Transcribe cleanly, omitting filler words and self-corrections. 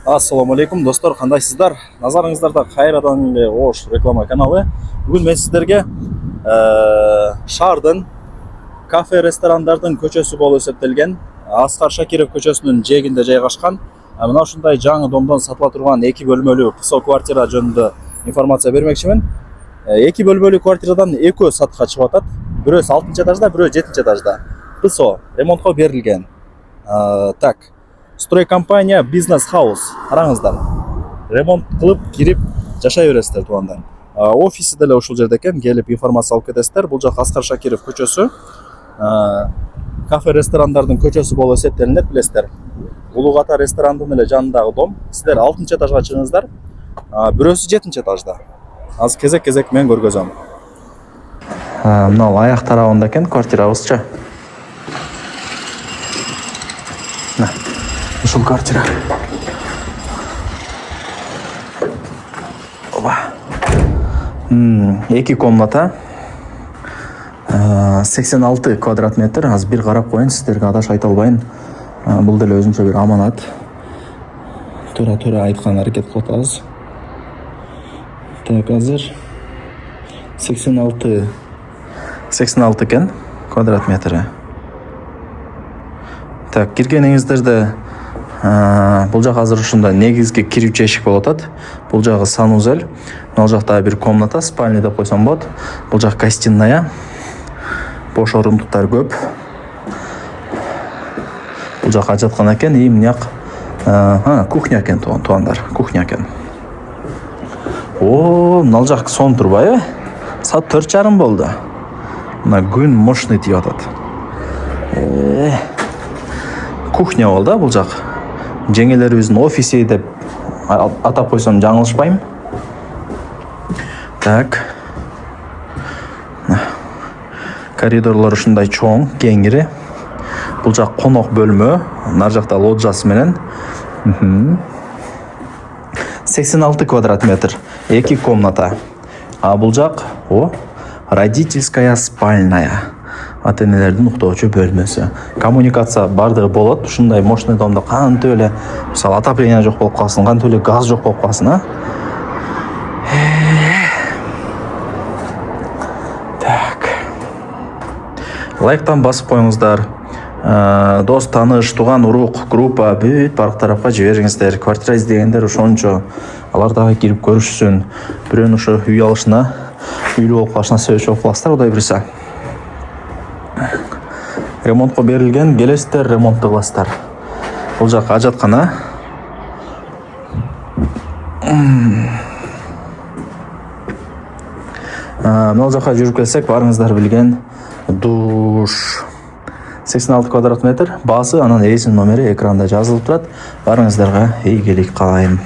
Ассаламу алейкум достор, қандайсыздар? Назарыңыздарда қайрадан эле Ош реклама каналы. Бүгін мен сіздерге Шардын кафе ресторандардың көчөсү болуп эсептелген Аскар Шакиров көчөсүнүн жээгинде жайгашкан мына ушундай жаңы домдон сатыла турган 2 бөлмөлүү кысо квартира жөнүндө информация бермекчимин. 2 бөлмөлүү квартирадан экөө сатыкка чыгып атат. Бирөөсү 6 этажда, бирөө 7 этажда. Кысо ремонтко берилген. Так. Стройкомпания бизнес хаус. Караңыздар. Ремонт кылып, кирип жашай бересиздер туугандар. Офиси деле ушул жерде экен, келип информация алып кетесиздер. Бул жак Аскар Шакиров көчөсү. Кафе ресторандардын көчөсү болуп эсептелинет, билесиздер. Улуу Ата ресторандын эле жанындагы дом. Сиздер 6 этажга чыгыңыздар. Бирөөсү 7 этажда. Азыр кезек-кезек мен көргөзөм. Мына аяк тарабында экен квартирабызчы. Ушул квартира. Оба. 2 комната. 86 квадрат метр. Азыр бир карап коюн, сиздерге адаш айта албайын. Бул деле өзүнчө бир аманат. Туура айткан аракет кылып атабыз. Так, азыр 86 экен квадрат метри. Так, киргениңиздерде бул жак азыр ушунда негизги кирүүчү эшик болуп атат. Бул жагы санузел. Мына жакта бир комната, спальня деп койсом болот. Бул жак гостиная. Бош орундуктар көп. Бул жак ажаткан экен, мыняк кухня экен туугандар, кухня экен. Мына жак сон турбайбы? Саат 4:30 болду. Мына күн мощный тип атат. Кухня болду да бул жак. Жеңелерибиздин офиси деп атап койсом жаңылышпайм. Так. Коридорлор ушундай чоң, кеңири. Бул жак конок бөлмө, нар жакта лоджасы менен. 86 квадрат метр, 2 комната. А бул жак родительская спальная. Ата-энелердин уктоочу бөлмөсү. Коммуникация бардыгы болот. Ушундай мощный домдо кантип эле, мисалы отопление жок болуп калсын, кантип эле газ жок болуп калсын, Так. Лайктан басып коюңуздар. Дос, тааныш, тууган, урук, группа бүт бардык тарапка жибериңиздер. Квартира издегендер ошончо алар дагы кирип көрүшсүн. Бирөөнүн ошо үй алышына, үйлүү болуп калышына себепчи болуп каласыздар, Кудай буйруса. Ремонтко берилген, келесиздер, ремонтту кыласыздар. Бул жак ажаткана. Мына жака жүрүп келсек, барыңыздар билген душ. 86 квадрат метр, баасы, анан рейсин номери экранда жазылып турат. Барыңыздарга ийгилик каалайм.